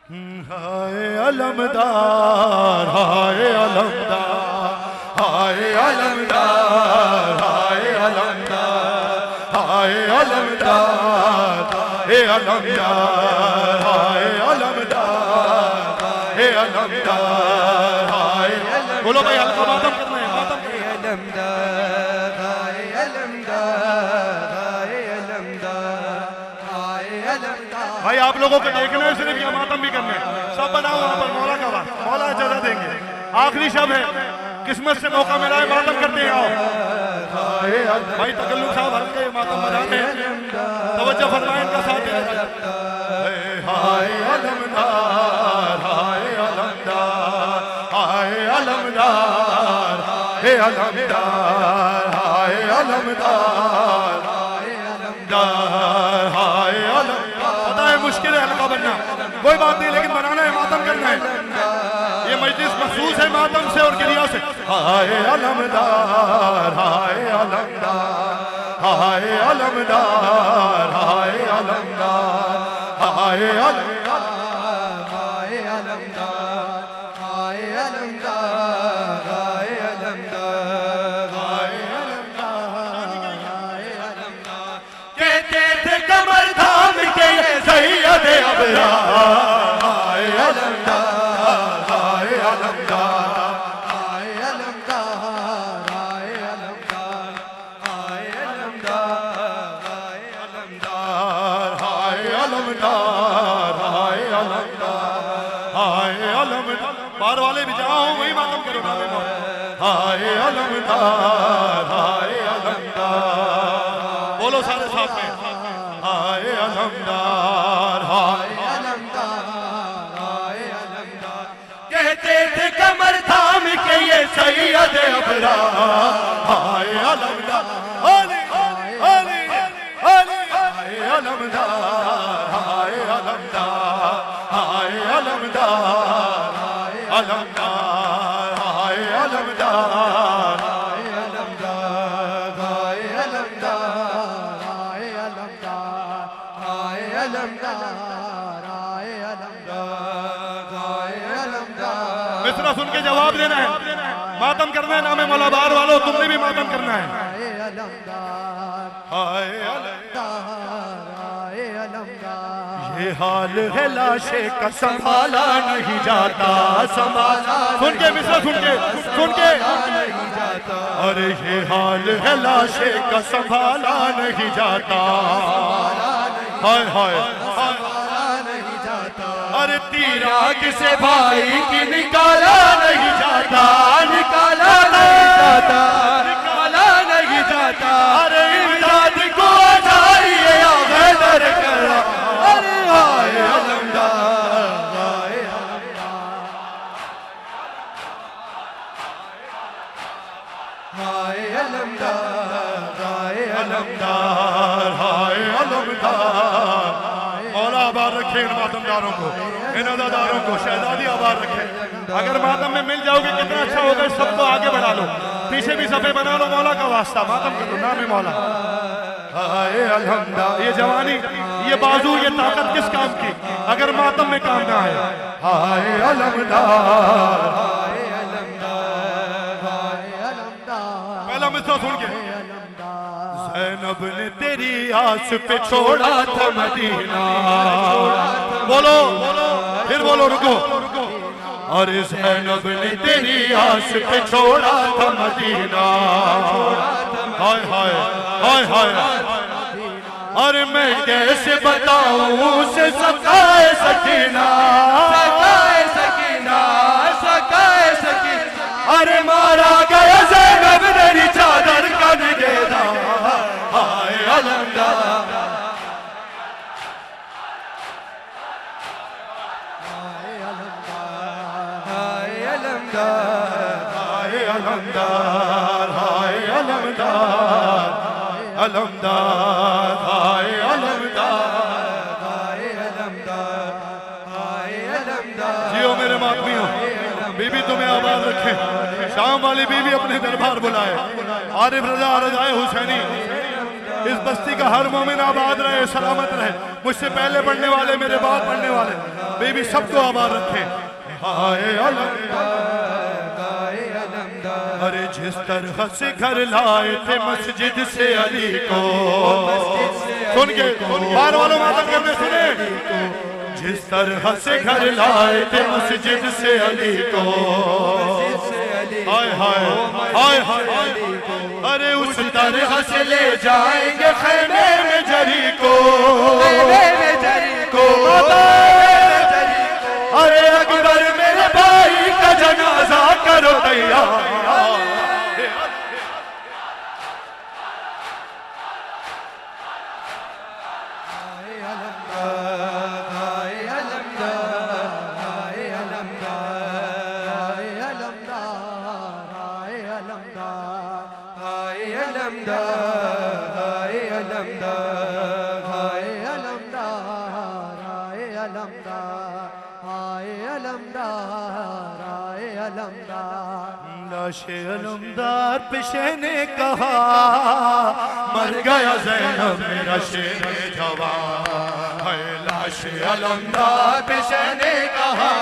ہائے علمدار ہائے علمدار ہائے علمدار ہائے علمدار ہائے علمدار اے علمدار ہائے علمدار اے علمدار ہائے بولو بھائی حلقہ ماتم کرنا ہے ماتم علمدار ہائے علمدار ہائے علمدار ہائے علمدار. بھائی آپ لوگوں کو دیکھنا ہے صرف یا ماتم بھی کرنا ہے سب بناؤ وہاں پر مولا کا وقت مولا اجازت دیں گے آخری شب ہے قسمت سے موقع ملا ہے ماتم کرتے ہیں آؤ بھائی تکلق صاحب حلقہ یہ ماتم بجاتے ہیں توجہ فرمائیں ان کا ساتھ ہے ہائے علمدار ہائے علمدار ہائے علمدار اے علمدار ہائے علمدار ہائے علمدار پتہ ہے مشکل ہے حلقہ بننا کوئی بات نہیں لیکن بنانا ہے ماتم کرنا ہے یہ مجلس مخصوص ہے ماتم سے اور گریہ سے ہائے علمدار ہائے علمدار ہائے علمدار ہائے علمدار ہائے علمدار ہائے علمدار ہائے علمدار ہائے علمدار ہائے علمدار. کہتے تھے کمر تھام کے یہ سید ابرار ہائے علمدار ہائے علمدار ہائے علمدار ہائے علمدار ہائے علمدار ہائے علمدار ہائے علمدار ہائے علمدار ہائے علمدار بار والے بھی جہاں ہوں وہی ماتم کرو نام مولا ہائے علمدار ہائے علمدار بولو سارے ساتھ میں ہائے علمدار ہائے علمدار ہائے علمدار. کہتے تھے کمر تھام کے یہ سید ابرار ہائے علمدار علی علی علی ہائے علمدار ہائے علمدار ہائے علمدار علمدار ہائے علمدار ہائے علمدار ہائے علمدار ہائے علمدار ہائے علمدار ہائے علمدار ہائے علمدار. مصرع سن کے جواب دینا ہے ماتم کرنا ہے نام مولا بار والوں تم نے بھی ماتم کرنا ہے ہائے علمدار ہائے ہائے علمدار. یہ حال ہے لاشے کا سنبھالا نہیں جاتا سنبھالا سن کے مصرع سن کے نہیں جاتا. ارے یہ حال ہے لاشے کا سنبھالا نہیں جاتا ہائے ہائے نہیں جاتا. ارے تیرا کسے بھائی کی نکالا نہیں جاتا نکالا نہیں جاتا نکالا نہیں جاتا ارے امداد کو جائیے یا غیدر کرا ارے ہائے علمدار ہائے علمدار ہائے علمدار ہائے علمدار مولا آباد رکھے ان ماتمداروں کو ان عزاداروں کو شہزادی آباد رکھے اگر ماتم میں مل جاؤ گے کتنا اچھا ہوگا سب کو آگے بڑھا لو پیچھے بھی صفحے بنا لو مولا کا واسطہ ماتم کر لو نام مولا ہائے علمدار یہ جوانی یہ بازو یہ طاقت کس کام کی اگر ماتم میں کام نہ آئے ہائے علمدار ہائے علمدار ہائے علمدار پہلا مصرع سن کے زینب نے تیری آس پہ چھوڑا تھا مدینہ بولو پھر بولو رکو اور زینب نے تیری آس پہ چھوڑا تھا مدینہ ہائے ہائے ہائے ہائے اور میں کیسے بتاؤں اسے سکائے سکینہ سکائے سکینہ سکائے سکینہ ارے مارا گیا زینب میری چادر کا نگہدار ہائے علمدار ہائے علمدار ہائے علمدار ہائے علمدار ہائے علمدار علمدار ہائے علمدار ہائے علمدار ہائے علمدار. جیو میرے ماتمیوں بی بی تمہیں آباد رکھے شام والی بی بی اپنے دربار بلائے عارف رضا رضائے حسینی اس بستی کا ہر مومن آباد رہے، سلامت رہے، مجھ سے پہلے پڑھنے والے، میرے بعد پڑھنے والے، بے بھی سب کو آباد رکھے۔ ہائے علمدار، ارے جس طرح سے گھر لائے تھے مسجد سے علی کو، سن کے بار والوں ماتم کرنے سنیں، جس طرح سے گھر لائے تھے مسجد سے علی کو، ہائے ہائے ہائے ہائے، ارے اس طرح سے لے جائیں گے خیمے میں جری کو، ارے اکبر میرے بھائی کا جنازہ کرو تیار۔ لاش علمدار پشے نے کہا مر گیا زینب میرا شیر جوان، ہے لاش علمدار پشے نے کہا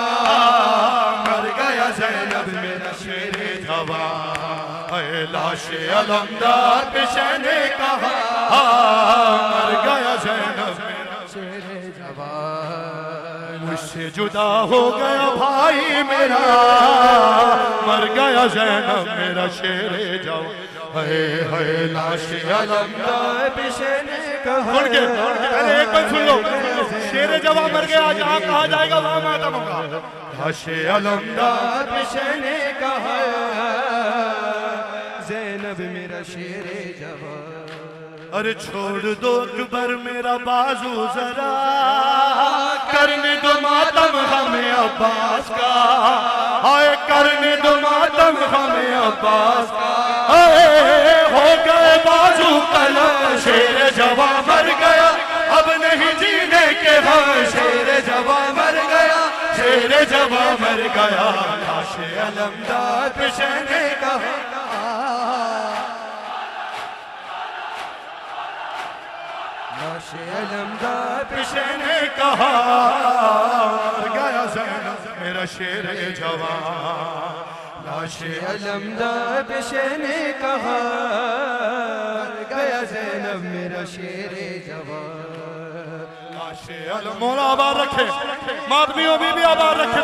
مر گیا زینب میرا شیر جوان، ہے لاش علمدار پشے نے کہا مر گیا زینب میرا شیر جوان، مجھ سے جدا ہو گیا بھائی میرا مر گیا زینب میرا شیر جوان، ہے لاش علمدار پشے نے کہا۔ سن کے پہلے ایک بار سن لو، شیر جوان مر گیا، جہاں کہا جائے گا وہاں ماتم ہوگا۔ لاش علمدار پشے نے کہا زینب میرا شیر جوان، ارے چھوڑ دو اکبر میرا بازو ذرا، کرنے دو ماتم ہمیں عباس کا، ہائے کرنے دو ماتم ہمیں عباس کا، ہو گئے بازو قلم شیر جوان مر گیا اب نہیں جینے کے ہاں، شیر جوان مر گیا، شیر جوان مر گیا، لاش علمدار پشے نے کہا، لاش علمدار پشے نے کہا مر گیا زینب میرا شیر جوان، لاش علمدار پشے نے کہا مر گیا زینب میرا شیر جوان، لاش علم مولا آباد رکھے، ماتمیوں بھی آباد رکھے،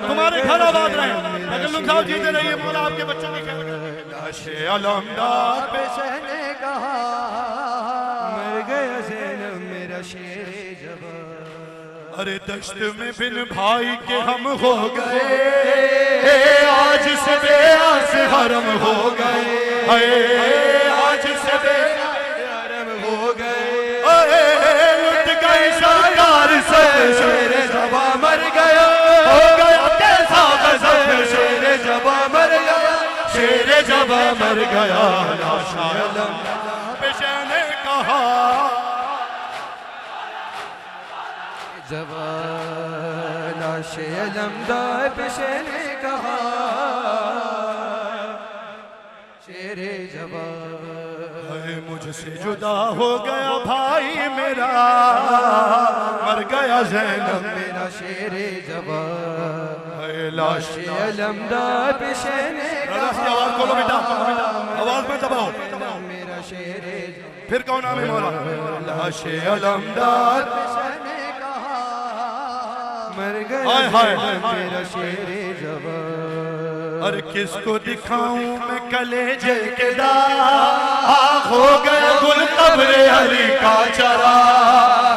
تمہارے گھر آباد رہے، تکلم صاحب جیتے رہیے، مولا آپ کے بچوں کی خیر کرے۔ لاش علمدار پشے نے کہا مر گیا زینب میرا شیر جوان، ارے دشت میں بن بھائی کے ہم ہو گئے، آج سے بے آس حرم ہو گئے، آج سے بے حرم ہو گئے، لٹ گئی سرکار سے، شیر جوان مر گیا، ہو گیا کیسا غضب، شیر جوان مر گیا، شیر جوان مر گیا، لاش علمدار پشے نے کہا جوان، لاش علمدار پشے نے کہا شیر جوان، اے مجھ سے جدا ہو گیا بھائی میرا مر گیا زینب میرا شیر جوان، اے لاش علمدار پشے نے رضا کی آواز کھولو بیٹا، آواز میں دباؤ، میرا شیر جوان، پھر کون نام ہے مولا؟ لاش علمدار پشے نے کہا مر گیا میرا شیر جوان، اور کس کو دکھاؤں میں کلیجے کے داغ، ہو گیا گل قبر علی کا چرا،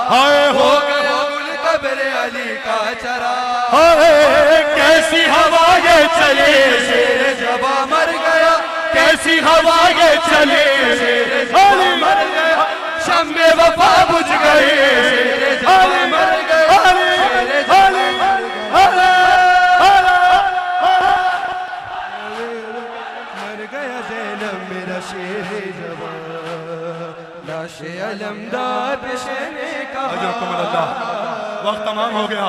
ہائے ہو گیا گل قبر علی کا چرا، ہائے کیسی ہوا یہ چلے، شیر جوان مر گیا، کیسی ہوا یہ چلے، شیر جوان مر گیا، شمع وفا بجھ گئی، شیر جوان مر گیا، شیر جوان مر گیا، زینب میرا شیر جوان، لاش علمدار پشے نے کہا، اجرکم اللہ، وقت تمام ہو گیا،